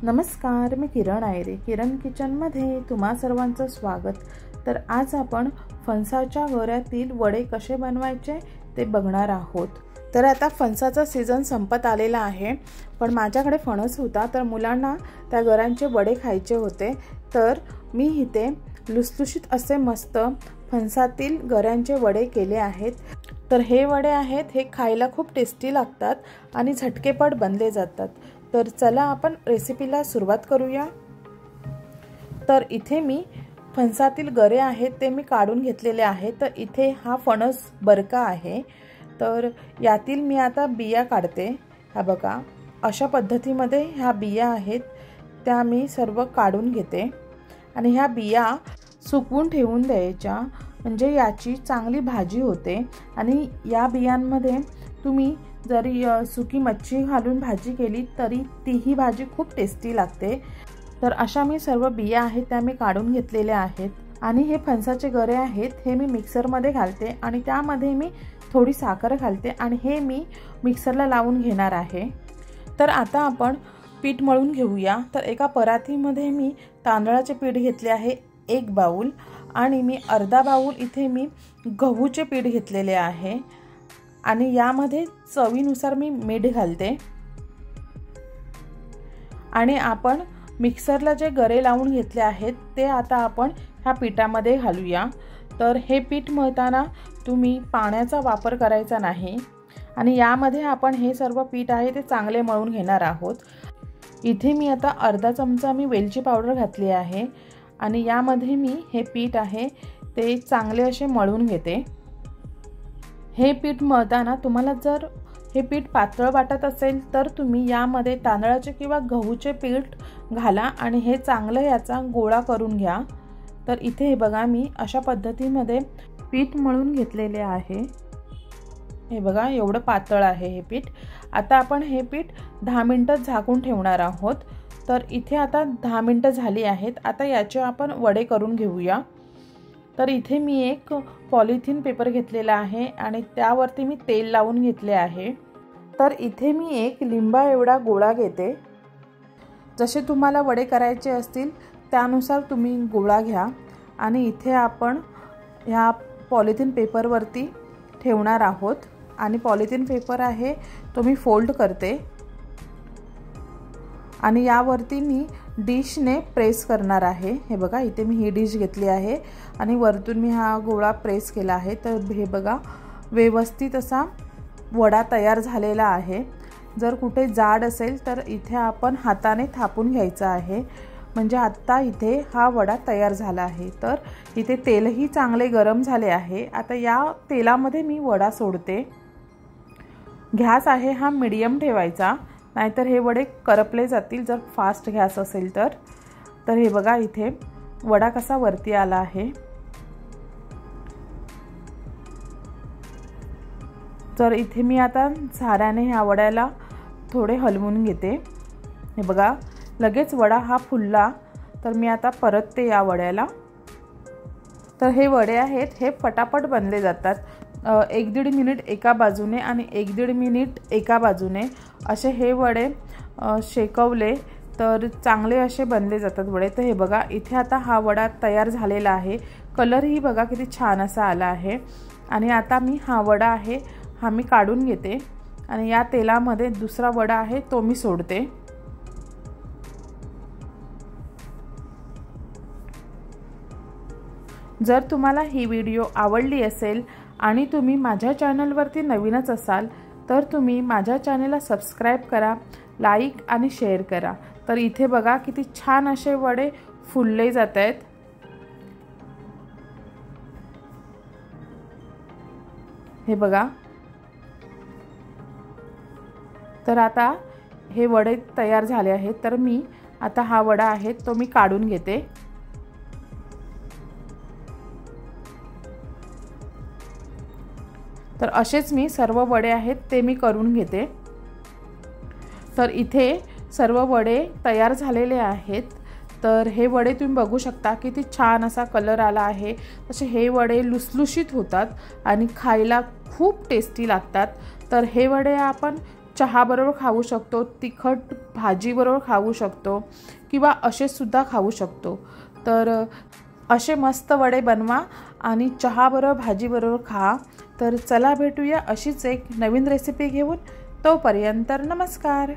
नमस्कार, मी किरण आयरे, किरण किचनमध्ये तुम्हा सर्वांचं स्वागत। तर आज आपण फणसाच्या गऱ्यातील वडे कसे बनवायचे ते बघणार आहोत। तर आता फणसाचा सीजन संपत आलेला आहे, पण माझ्याकडे फणस होता, तर मुलांना त्या गऱ्यांचे वडे खायचे होते। तर मी इथे लुसलुशीत असे मस्त फणसातील गऱ्यांचे वडे केले आहेत। तर हे वडे आहेत, हे खायला खूप टेस्टी लागतात आणि झटकेपट बनले जातात। तर चला आपण रेसिपीला सुरुवात करूया। तर इथे मी फणसातील गरे आहेत ते मी काढून घेतलेले आहेत। तर इथे हा फणस बरका आहे, तर यातील मी आता बिया काढते। हा बघा, अशा पद्धतीमध्ये ह्या बिया आहेत त्या मी सर्व काढून घेते आणि ह्या बिया सुकवून ठेवून द्यायच्या, म्हणजे याची चांगली भाजी होते। आणि या बियांमध्ये तुम्ही जरी सुकी मच्छी घालून भाजी केली तरी तीही भाजी खूप टेस्टी लागते। तर अशा मी सर्व बिया आहेत त्या मी काढून घेतलेल्या आहेत। आणि हे फणसाचे गरे आहेत हे मी मिक्सरमध्ये घालते आणि त्यामध्ये मी थोडी साखर घालते आणि हे मी मिक्सरला लावून घेणार आहे। तर आता आपण पीठ मळून घेऊया। तर एका परातीमध्ये मी तांदळाचे पीठ घेतले आहे 1 बाउल, आणि मी अर्धा बाउल इथे मी गहूचे पीठ घेतलेले आहे आणि यामध्ये चवीनुसार मी मीठ घालते। आणि आपण मिक्सरला जे गरे लावून घेतले आहेत ते आता आपण ह्या पिठामध्ये घालूया। तर हे पीठ मळताना तुम्ही पाण्याचा वापर करायचा नाही आणि यामध्ये आपण हे सर्व पीठ आहे ते चांगले मळून घेणार आहोत। इथे मी आता अर्धा चमचा मी वेलची पावडर घातली आहे आणि यामध्ये मी हे पीठ आहे ते चांगले असे मळून घेते। हे पीठ मळताना तुम्हाला जर हे पीठ पातळ वाटत असेल तर तुम्ही यामध्ये तांदळाचे किंवा गहूचे पीठ घाला आणि हे चांगलं याचा गोळा करून घ्या। तर इथे हे बघा, मी अशा पद्धतीमध्ये पीठ मळून घेतलेले आहे। हे बघा, एवढं पातळ आहे हे पीठ। आता आपण हे पीठ 10 मिनिटं झाकून ठेवणार आहोत। तर इथे आता 10 मिनिटं झाली आहेत। आता याचे आपण वडे करून घेऊया। तर इथे मी एक पॉलिथिन पेपर घेतलेला आहे आणि त्यावरती मी तेल लावून घेतले आहे। तर इथे मी एक लिंबा एवढा गोळा घेते। जसे तुम्हाला वडे करायचे असतील त्यानुसार तुम्ही गोळा घ्या आणि इथे आपण ह्या पॉलिथिन पेपरवरती ठेवणार आहोत आणि पॉलिथिन पेपर आहे तो मी फोल्ड करते आणि यावरती मी डिशने प्रेस करणार आहे। हे बघा, इथे मी ही डिश घेतली आहे आणि वरतून मी हा गोळा प्रेस केला आहे। तर हे बघा, व्यवस्थित असा वडा तयार झालेला आहे। जर कुठे जाड असेल तर इथे आपण हाताने थापून घ्यायचा आहे, म्हणजे आता इथे हा वडा तयार झाला आहे। तर इथे तेलही चांगले गरम झाले आहे। आता या तेलामध्ये मी वडा सोडते। गॅस आहे हा मीडियम ठेवायचा, नाहीतर हे वडे करपले जातील जर फास्ट गॅस असेल तर। तर हे बघा, इथे वडा कसा वरती आला आहे। तर इथे मी आता झाऱ्याने ह्या वड्याला थोडे हलवून घेते। हे बघा, लगेच वडा हा फुलला। तर मी आता परतते या वड्याला। तर हे वडे आहेत हे फटाफट बनले जातात। 1-1.5 मिनिट एका बाजूने आणि 1-1.5 मिनिट एका बाजूने असे हे वडे शेकवले तर चांगले असे बनले जातात वडे। तर हे बघा, इथे आता हा वडा तयार झालेला आहे। कलरही बघा किती छान असा आला आहे। आणि आता मी हा वडा आहे हा मी काढून घेते आणि या तेलामध्ये दुसरा वडा आहे तो मी सोडते। जर तुम्हाला ही व्हिडिओ आवडली असेल आणि तुम्ही माझ्या चॅनलवरती नवीनच असाल तर तुम्ही माझ्या चॅनलला सबस्क्राईब करा, लाईक आणि शेअर करा। तर इथे बघा किती छान असे वडे फुलले जात आहेत। हे बघा, तर आता हे वडे तयार झाले आहेत। तर मी आता हा वडा आहे तो मी काढून घेते। तर असेच मी सर्व वडे आहेत ते मी करून घेते। तर इथे सर्व वडे तयार झालेले आहेत। तर हे वडे तुम्ही बघू शकता किती छान असा कलर आला आहे। तसे हे वडे लुसलुशीत होतात आणि खायला खूप टेस्टी लागतात। तर हे वडे आपण चहाबरोबर खाऊ शकतो, तिखट भाजीबरोबर खाऊ शकतो किंवा असेसुद्धा खाऊ शकतो। तर असे मस्त वडे बनवा आणि चहाबरोबर भाजीबरोबर खा। तर चला भेटूया अशीच एक नवीन रेसिपी घेऊन। तोपर्यंत नमस्कार।